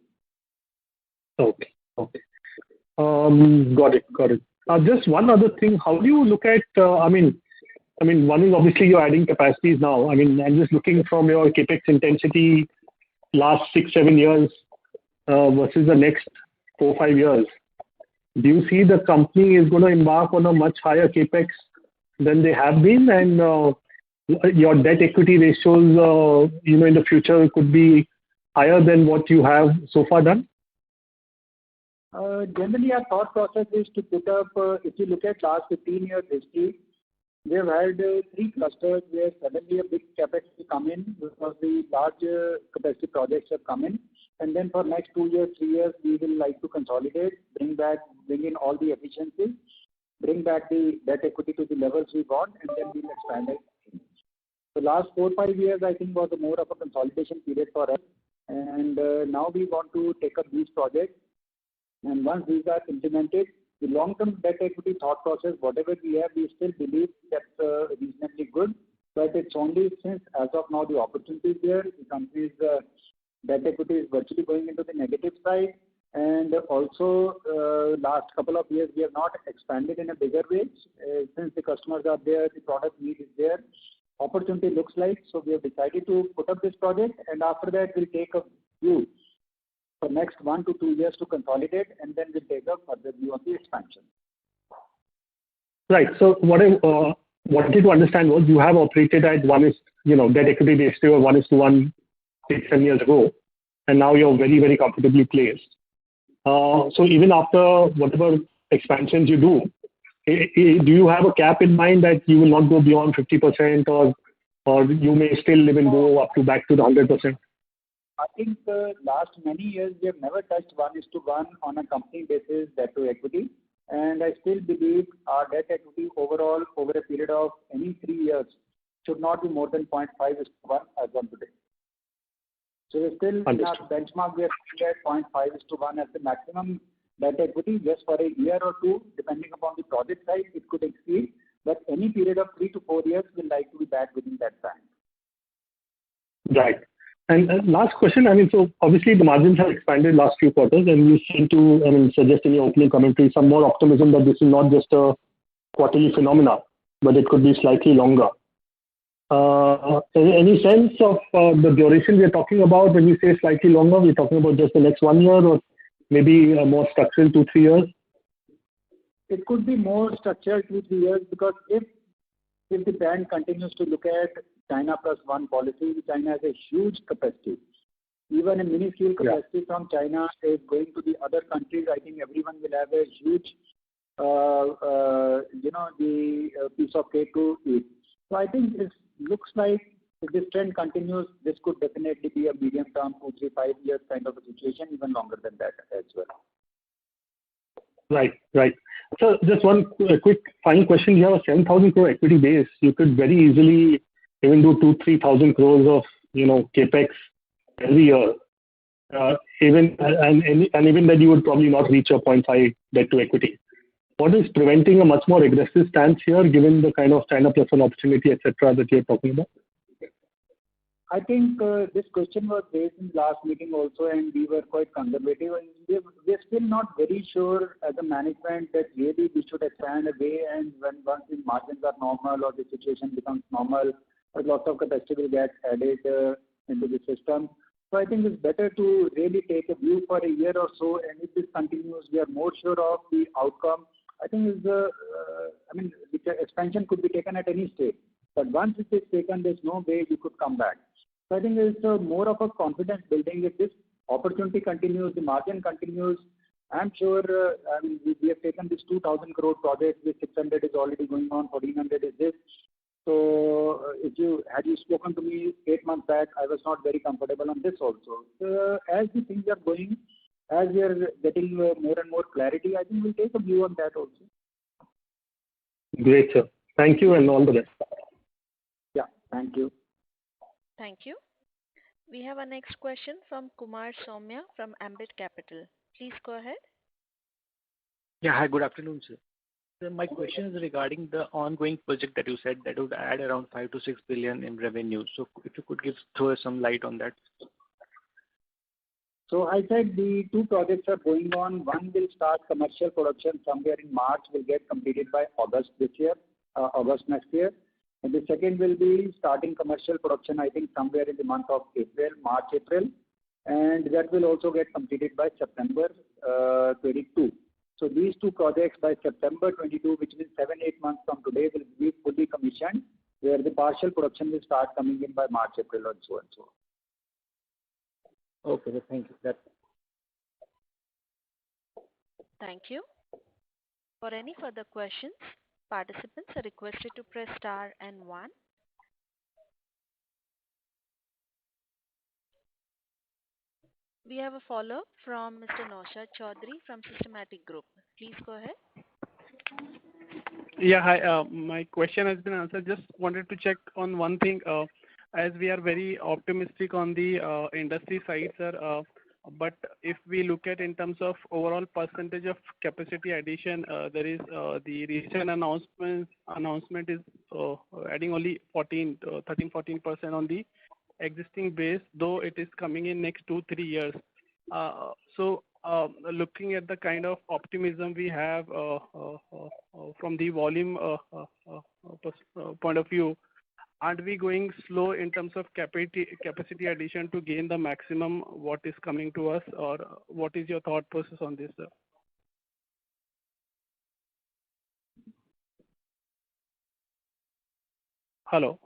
Okay. Got it. Just one other thing. How do you look at? I mean, one is obviously you're adding capacities now. I mean, I'm just looking from your capex intensity last 6-7 years versus the next 4-5 years. Do you see the company is going to embark on a much higher capex than they have been, and your debt equity ratios, in the future could be higher than what you have so far done? Generally, our thought process is to put up, if you look at last 15 years history, we have had 3 clusters where suddenly a big capex will come in because the large capacity projects have come in. And then for next 2 years, 3 years, we will like to consolidate, bring in all the efficiencies, bring back the debt equity to the levels we want, and then we'll expand it. The last 4-5 years, I think, was more of a consolidation period for us. And now we want to take up these projects. And once these are implemented, the long-term debt equity thought process, whatever we have, we still believe that's reasonably good. But it's only since, as of now, the opportunity is there. The company's debt equity is virtually going into the negative side. And also, last couple of years, we have not expanded in a bigger way. Since the customers are there, the product need is there, opportunity looks like. So we have decided to put up this project, and after that, we'll take a view for next 1 to 2 years to consolidate, and then we'll take a further view on the expansion. Right. So what I wanted to understand was you have operated at debt equity ratio of 1:1 6-7 years ago, and now you're very, very comfortably placed. So even after whatever expansions you do you have a cap in mind that you will not go beyond 50%, or you may still even go up to back to the 100%? I think last many years we have never touched 1:1 on a company basis debt to equity, and I still believe our debt equity overall over a period of any 3 years should not be more than 0.5:1 as on today. So we're still in our benchmark, we are at 0.5:1 as the maximum debt equity. Just for a year or two, depending upon the project size, it could exceed, but any period of 3 to 4 years we'll like to be back within that time. Right. And last question, so obviously the margins have expanded last few quarters, and you seem to, suggest in your opening commentary some more optimism that this is not just a quarterly phenomena, but it could be slightly longer. Any sense of the duration we are talking about when you say slightly longer? We're talking about just the next 1 year, or maybe a more structural 2-3 years? It could be more structural 2-3 years, because if the brand continues to look at China Plus One policy, China has a huge capacity. Even a minuscule capacity from China is going to the other countries. I think everyone will have a huge, the piece of cake to eat. So I think it looks like if this trend continues, this could definitely be a medium-term 2, 3, 5 years kind of a situation, even longer than that as well. Right. So just one quick final question. You have a 7,000 crore equity base. You could very easily even do 2,000-3,000 crores of capex every year. Even then you would probably not reach a 0.5 debt to equity. What is preventing a much more aggressive stance here, given the kind of China Plus One opportunity, etc., that you're talking about? I think this question was raised in the last meeting also, and we were quite conservative. And we're still not very sure as a management that really we should expand away, and once the margins are normal or the situation becomes normal, lots of capacity will get added into the system. So I think it's better to really take a view for a year or so, and if this continues, we are more sure of the outcome. I think the expansion could be taken at any stage. But once it is taken, there's no way you could come back. So I think it's more of a confidence building. If this opportunity continues, the margin continues, I'm sure, I mean, we have taken this 2,000 crore project, this 600 is already going on, 1,400 is this. So had you spoken to me 8 months back, I was not very comfortable on this also. As the things are going, as we are getting more and more clarity, I think we'll take a view on that also. Great, sir. Thank you and all the best. Yeah, thank you. Thank you. We have our next question from Kumar Soumya from Ambit Capital. Please go ahead. Yeah, hi, good afternoon, sir. So my question is regarding the ongoing project that you said that would add around 5 to 6 billion in revenue. So if you could throw some light on that. So I said the 2 projects are going on. One will start commercial production somewhere in March, will get completed by August next year. And the second will be starting commercial production, I think, somewhere in the month of March, April. And that will also get completed by September 22. So these 2 projects by September 22, which means 7-8 months from today, will be fully commissioned, where the partial production will start coming in by March, April, and so on. Okay, thank you. Thank you. For any further questions, participants are requested to press star and 1. We have a follow-up from Mr. Naushad Chaudhary from Systematic Group. Please go ahead. Yeah, hi. My question has been answered. Just wanted to check on one thing. As we are very optimistic on the industry side, sir, but if we look at in terms of overall percentage of capacity addition, there is the recent announcement is adding only 13-14% on the existing base, though it is coming in next 2-3 years. So looking at the kind of optimism we have from the volume point of view, aren't we going slow in terms of capacity addition to gain the maximum what is coming to us, or what is your thought process on this, sir? Hello.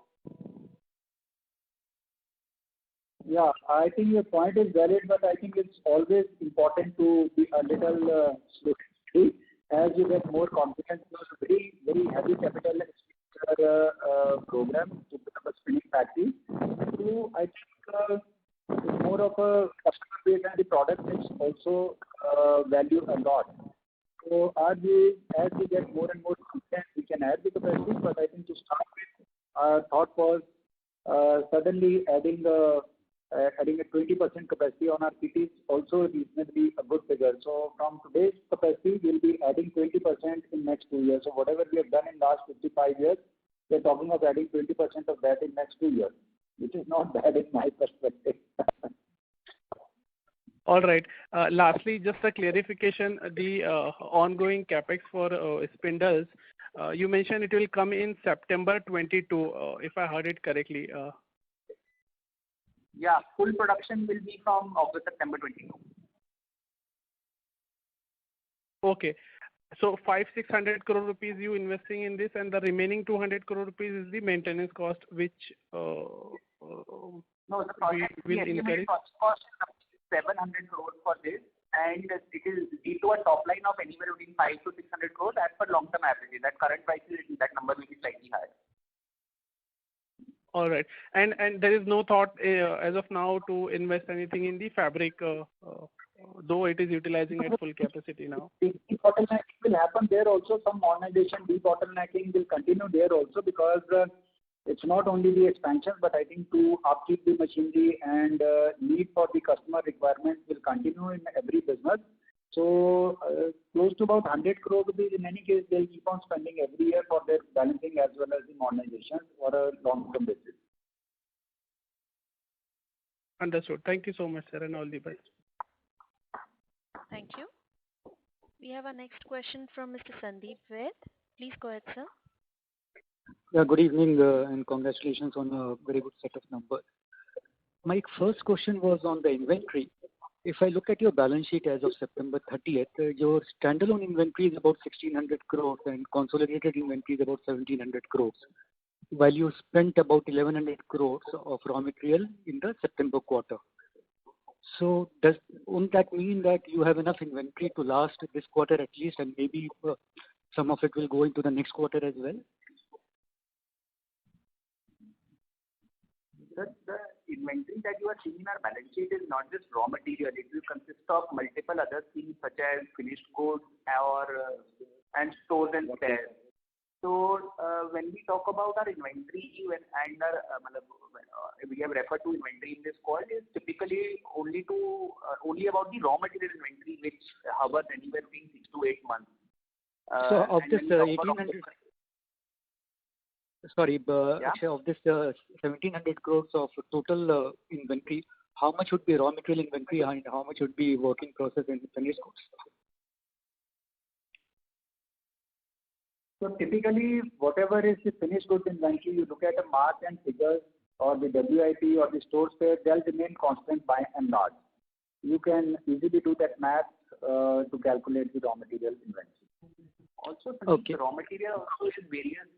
Yeah, I think your point is valid, but I think it's always important to be a little slow as you get more confidence. It's a very, very heavy capital expenditure program to become a spinning factory. So I think it's more of a customer base, and the product is also valued a lot. So as we get more and more confident, we can add the capacity. But I think to start with, our thought was suddenly adding a 20% capacity on our PT is also reasonably a good figure. So from today's capacity, we'll be adding 20% in next 2 years. So whatever we have done in last 55 years, we're talking of adding 20% of that in next 2 years, which is not bad in my perspective. All right. Lastly, just a clarification, the ongoing capex for spindles, you mentioned it will come in September 22, if I heard it correctly. Yeah, full production will be from August, September 22. Okay. So 500-600 crore rupees you investing in this, and the remaining 200 crore rupees is the maintenance cost, which no, the project will incur. Cost is 700 crores for this, and it will lead to a top line of anywhere between 500 to 600 crores as per long-term averages. At current prices, that number will be slightly higher. All right. And there is no thought as of now to invest anything in the fabric, though it is utilizing at full capacity now. Debottlenecking will happen there also. Some modernization, debottlenecking will continue there also, because it's not only the expansion, but I think to upkeep the machinery and need for the customer requirements will continue in every business. So close to about 100 crore rupees in any case, they'll keep on spending every year for their balancing as well as the modernization for a long-term basis. Understood. Thank you so much, sir, and all the best. Thank you. We have our next question from Mr. Sandeep Ved. Please go ahead, sir. Yeah, good evening and congratulations on a very good set of numbers. My first question was on the inventory. If I look at your balance sheet as of September 30th, your standalone inventory is about 1,600 crores and consolidated inventory is about 1,700 crores, while you spent about 1,100 crores of raw material in the September quarter. So does won't that mean that you have enough inventory to last this quarter at least, and maybe some of it will go into the next quarter as well? The inventory that you are seeing in our balance sheet is not just raw material. It will consist of multiple other things such as finished goods and stores and spares. So when we talk about our inventory we have referred to inventory in this call, is typically only about the raw material inventory, which hovers anywhere between 6 to 8 months. So of this 1,800, actually of this 1,700 crores of total inventory, how much would be raw material inventory and how much would be work in process and finished goods? So typically, whatever is the finished goods inventory, you look at the March end figures or the WIP or the store spare, they'll remain constant by and large. You can easily do that math to calculate the raw material inventory. Also, the raw material also is various.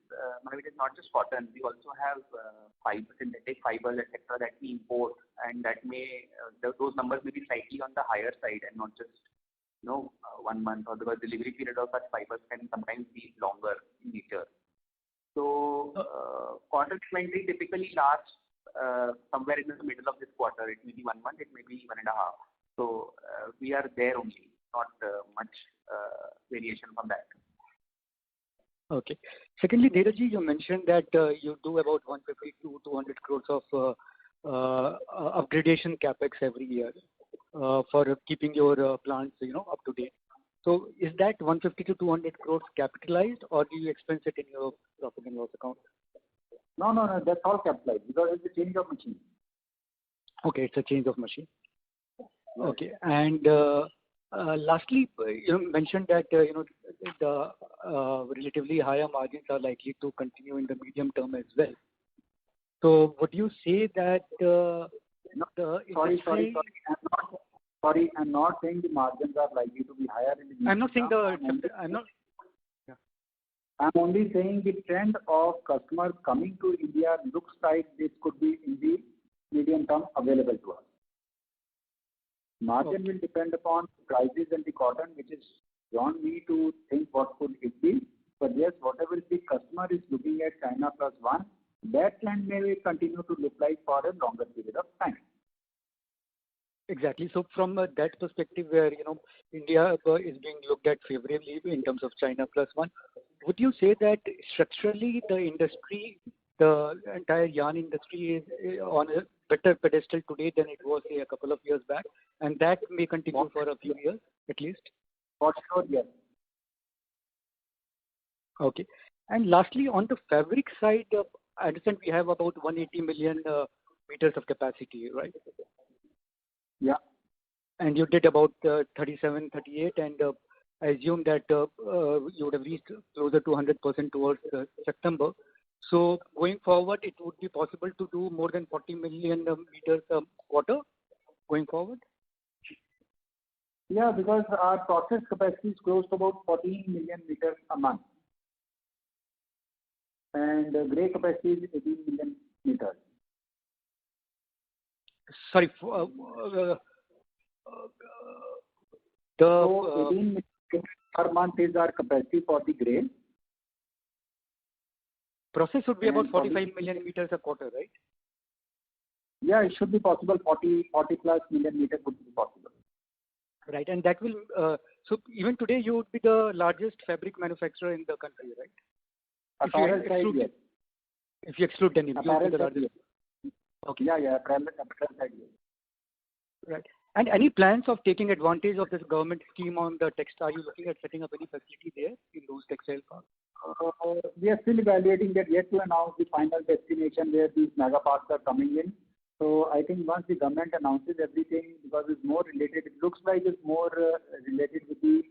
It is not just cotton. We also have synthetic fibers, etc., that we import, and that may those numbers may be slightly on the higher side and not just 1 month, or because delivery period of such fibers can sometimes be longer in nature. So cotton inventory typically lasts somewhere in the middle of this quarter. It may be 1 month, it may be 1.5. So we are there only, not much variation from that. Okay. Secondly, Neeraj, you mentioned that you do about 150 to 200 crores of upgradation capex every year for keeping your plants, up to date. So is that 150 to 200 crores capitalized, or do you expense it in your profit and loss account? No, that's all capitalized because it's a change of machine. Okay, it's a change of machine. Okay, and lastly, you mentioned that the relatively higher margins are likely to continue in the medium term as well. So would you say that Sorry, I'm not saying the margins are likely to be higher in the medium I'm not saying term. I'm only saying the trend of customers coming to India looks like this could be in the medium term available to us. Margin will depend upon prices and the cotton, which is beyond me to think what could it be. But yes, whatever the customer is looking at China Plus One, that trend may continue to look like for a longer period of time. Exactly. So from that perspective, where India is being looked at favorably in terms of China Plus One, would you say that structurally the industry, the entire yarn industry, is on a better pedestal today than it was, say, a couple of years back, and that may continue for a few years at least? For sure, yes. Okay. And lastly, on the fabric side, I understand we have about 180 million meters of capacity, right? Yeah. And you did about 37, 38, and I assume that you would have reached closer to 100% towards September. So going forward, it would be possible to do more than 40 million meters a quarter going forward? Yeah, because our process capacity is close to about 14 million meters a month. And grey capacity is 18 million meters. Sorry, so 18 million per month is our capacity for the grey. Process would be about 45 million meters a quarter, right? Yeah, it should be possible. 40 plus million meters would be possible. Right, and that will, so even today you would be the largest fabric manufacturer in the country, right? Apparel side, yes. If you exclude denim, you would be the largest. Yes. Okay. Yeah, apparel side, yes. Right. And any plans of taking advantage of this government scheme on the textile? Are you looking at setting up any facility there in those textile parks? We are still evaluating that, yet to announce the final destination where these mega parks are coming in. So I think once the government announces everything, because it's more related, it looks like it's more related with the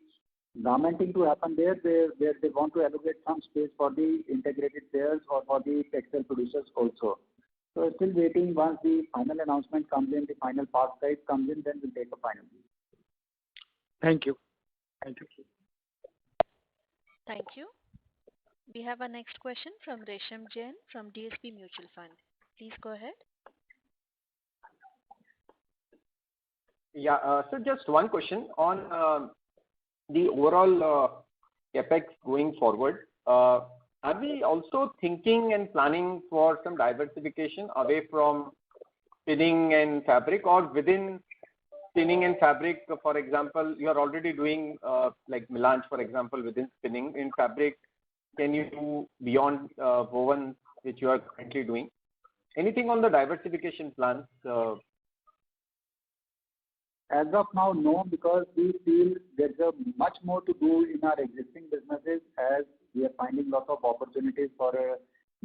garmenting to happen there, where they want to allocate some space for the integrated players or for the textile producers also. So still waiting. Once the final announcement comes in, the final park size comes in, then we'll take a final view. Thank you. Thank you. Thank you. We have our next question from Resham Jain from DSP Mutual Fund. Please go ahead. Yeah. So just one question on the overall CapEx going forward. Are we also thinking and planning for some diversification away from spinning and fabric, or within spinning and fabric, for example, you are already doing like melange, for example, within spinning. In fabric, can you do beyond woven, which you are currently doing? Anything on the diversification plans? As of now, no, because we feel there's a much more to do in our existing businesses, as we are finding lots of opportunities for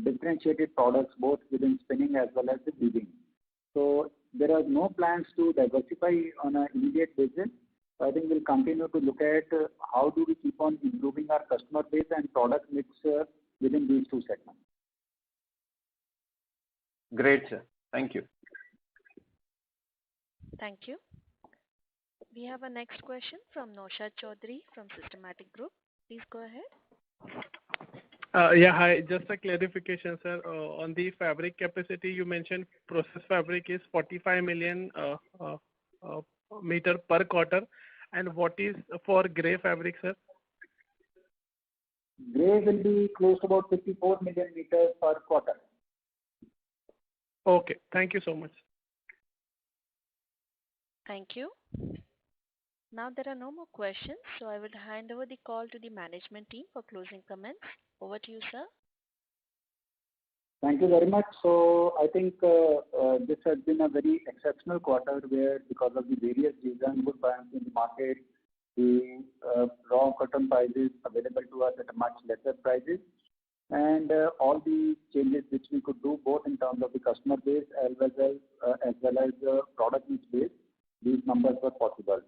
differentiated products both within spinning as well as the weaving. So there are no plans to diversify on an immediate basis. I think we'll continue to look at how do we keep on improving our customer base and product mix within these two segments. Great, sir. Thank you. Thank you. We have a next question from Naushad Chaudhary from Systematic Group. Please go ahead. Yeah, hi. Just a clarification, sir. On the fabric capacity, you mentioned process fabric is 45 million meter per quarter. And what is for grey fabric, sir? Grey will be close to about 54 million meters per quarter. Okay. Thank you so much. Thank you. Now there are no more questions, so I would hand over the call to the management team for closing comments. Over to you, sir. Thank you very much. So I think this has been a very exceptional quarter where, because of the various reasons, good balance in the market, the raw cotton prices available to us at a much lesser prices, and all the changes which we could do both in terms of the customer base as well as product mix base, these numbers were possible.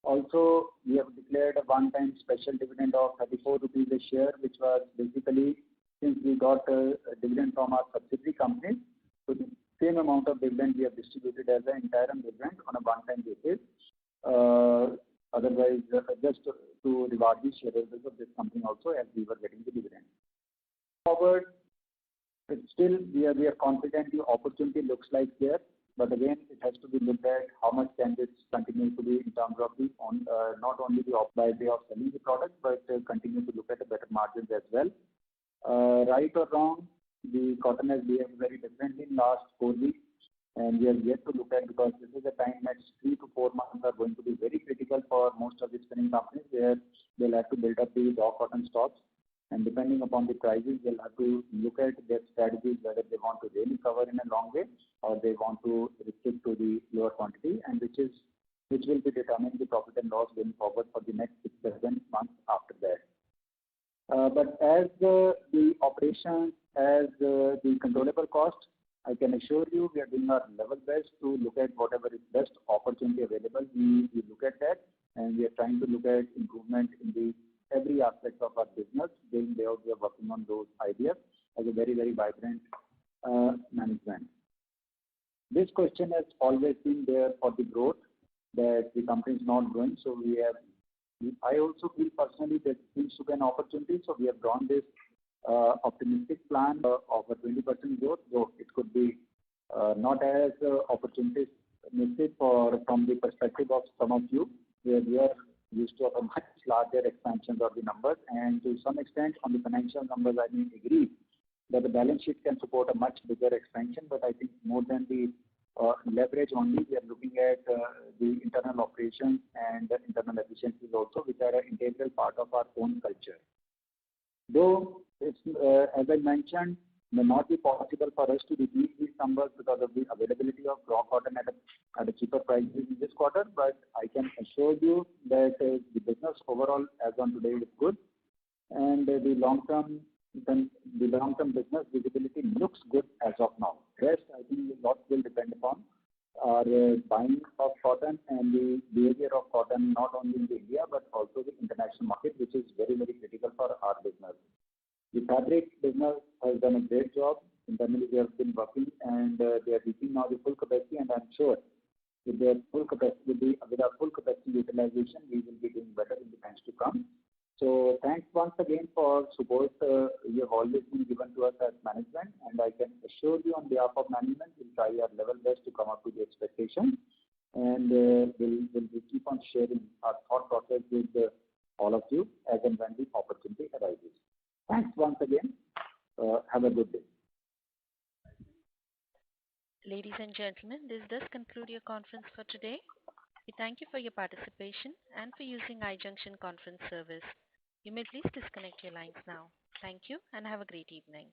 Also, we have declared a one-time special dividend of 34 rupees a share, which was basically, since we got a dividend from our subsidiary companies, so the same amount of dividend we have distributed as an interim dividend on a one-time basis. Otherwise, just to reward the shareholders of this company also, as we were getting the dividend. Forward, still we are confident the opportunity looks like there. But again, it has to be looked at how much can this continue to be in terms of the not only the by way of selling the product, but continue to look at the better margins as well. Right or wrong, the cotton has behaved very differently in last 4 weeks, and we have yet to look at, because this is a time next 3 to 4 months are going to be very critical for most of the spinning companies, where they'll have to build up the raw cotton stocks. And depending upon the prices, they'll have to look at their strategies, whether they want to really cover in a long way or they want to restrict to the lower quantity, and which will be determining the profit and loss going forward for the next 6-7 months after that. But as the operations, as the controllable cost, I can assure you we are doing our level best to look at whatever is best opportunity available. We look at that, and we are trying to look at improvement in the every aspect of our business. Day in, day out, we are working on those ideas as a very, very vibrant management. This question has always been there for the growth, that the company is not growing. So I also feel personally that seems to be an opportunity. So we have drawn this optimistic plan of a 20% growth, though it could be not as opportunistic from the perspective of some of you, where we are used to a much larger expansion of the numbers, and to some extent on the financial numbers, I may agree that the balance sheet can support a much bigger expansion. But I think more than the leverage only, we are looking at the internal operations and the internal efficiencies also, which are an integral part of our own culture. Though it's as I mentioned, may not be possible for us to repeat these numbers because of the availability of raw cotton at a cheaper price in this quarter, but I can assure you that the business overall as on today is good, and the long-term business visibility looks good as of now. Rest, I think a lot will depend upon our buying of cotton and the behavior of cotton, not only in India but also the international market, which is very, very critical for our business. The fabric business has done a great job. Internally, they have been working, and they are reaching now the full capacity, and I'm sure with our full capacity utilization, we will be doing better in the times to come. So thanks once again for support you have always been given to us as management, and I can assure you on behalf of management, we'll try our level best to come up to the expectation. And and we'll keep on sharing our thought process with all of you as and when the opportunity arises. Thanks once again. Have a good day. Ladies and gentlemen, this does conclude your conference for today. We thank you for your participation and for using iJunction Conference Service. You may please disconnect your lines now. Thank you and have a great evening.